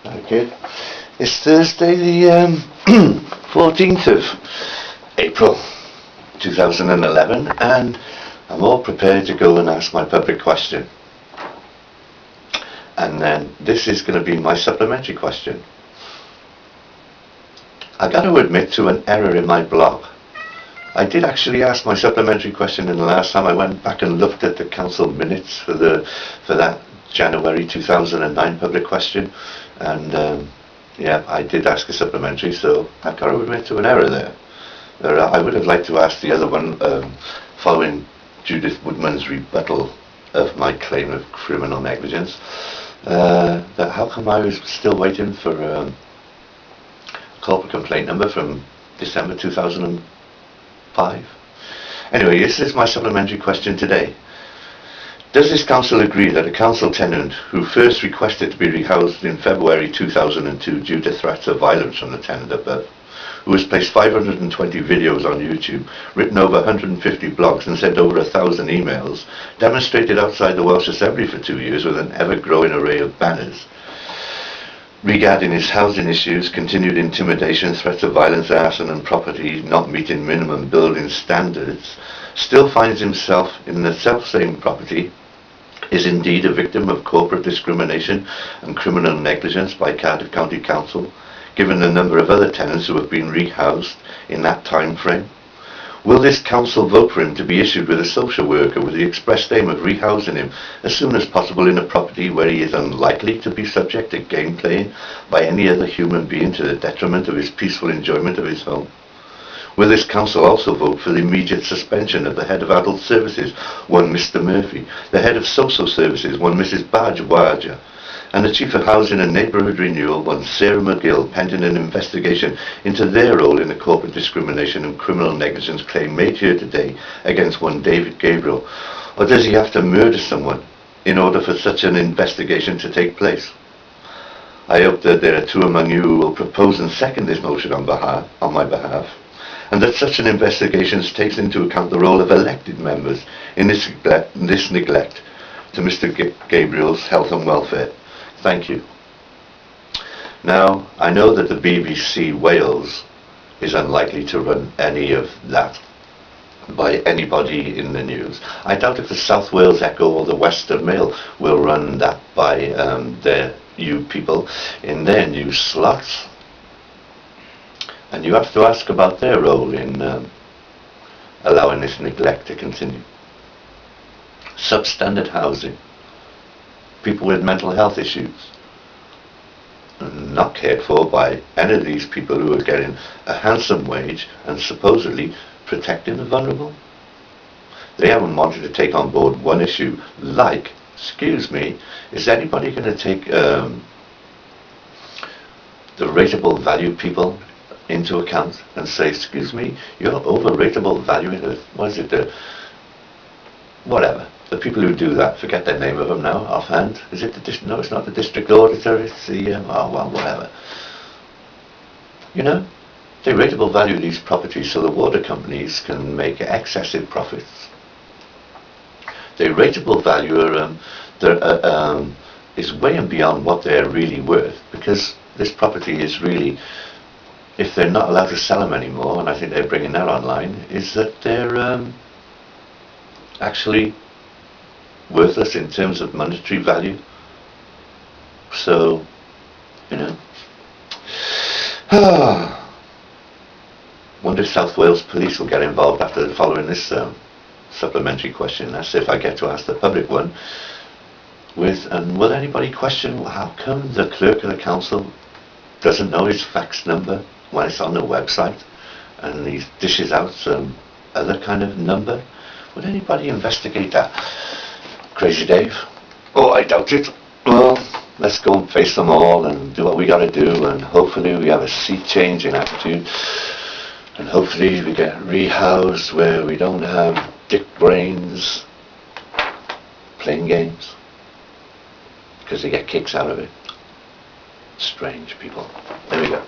Okay. It's Thursday the 14th of April 2011 and I'm all prepared to go and ask my public question. And then this is going to be my supplementary question. I got to admit to an error in my blog. I did actually ask my supplementary question in the last time I went back and looked at the council minutes for that January 2009 public question, and yeah, I did ask a supplementary, so I've got to admit to an error there. I would have liked to ask the other one following Judith Woodman's rebuttal of my claim of criminal negligence. That how come I was still waiting for a corporate complaint number from December 2005? Anyway, this is my supplementary question today. Does this council agree that a council tenant who first requested to be rehoused in February 2002 due to threats of violence from the tenant above, who has placed 520 videos on YouTube, written over 150 blogs and sent over 1,000 emails, demonstrated outside the Welsh Assembly for 2 years with an ever-growing array of banners regarding his housing issues, continued intimidation, threats of violence, arson and property not meeting minimum building standards, still finds himself in the self-same property, is indeed a victim of corporate discrimination and criminal negligence by Cardiff County Council, given the number of other tenants who have been rehoused in that time frame? Will this council vote for him to be issued with a social worker with the express aim of rehousing him as soon as possible in a property where he is unlikely to be subject to game playing by any other human being to the detriment of his peaceful enjoyment of his home? Will this council also vote for the immediate suspension of the head of adult services, one Mr. Murphy, the head of social services, one Mrs. Bajwaja, and the Chief of Housing and Neighbourhood Renewal, one Sarah McGill, pending an investigation into their role in the corporate discrimination and criminal negligence claim made here today against one David Gabriel? Or does he have to murder someone in order for such an investigation to take place? I hope that there are two among you who will propose and second this motion on my behalf, and that such an investigation takes into account the role of elected members in this neglect to Mr. Gabriel's health and welfare. Thank you. Now, I know that the BBC Wales is unlikely to run any of that by anybody in the news. I doubt if the South Wales Echo or the Western Mail will run that by their people in their news slots. And you have to ask about their role in allowing this neglect to continue. Substandard housing. People with mental health issues, not cared for by any of these people who are getting a handsome wage and supposedly protecting the vulnerable. They haven't wanted to take on board one issue like, excuse me, is anybody going to take the rateable value people into account and say, excuse me, you're over-rateable valuing it, what is it, whatever. The people who do that, forget the name of them now, offhand. Is it the no, it's not the district auditor, it's the, oh well, whatever. You know, they rateable value these properties so the water companies can make excessive profits. They rateable value is way and beyond what they're really worth, because this property is really, if they're not allowed to sell them anymore, and I think they're bringing that online, is that they're actually worthless in terms of monetary value. So, you know, wonder if South Wales Police will get involved after following this supplementary question. That's if I get to ask the public one. And will anybody question how come the clerk of the council doesn't know his fax number when it's on the website, and he dishes out some other kind of number? Would anybody investigate that? Crazy Dave? Oh, I doubt it. Well, let's go and face them all and do what we got to do, and hopefully we have a sea change in attitude, and hopefully we get rehoused where we don't have dick brains playing games, because they get kicks out of it. Strange people. There we go.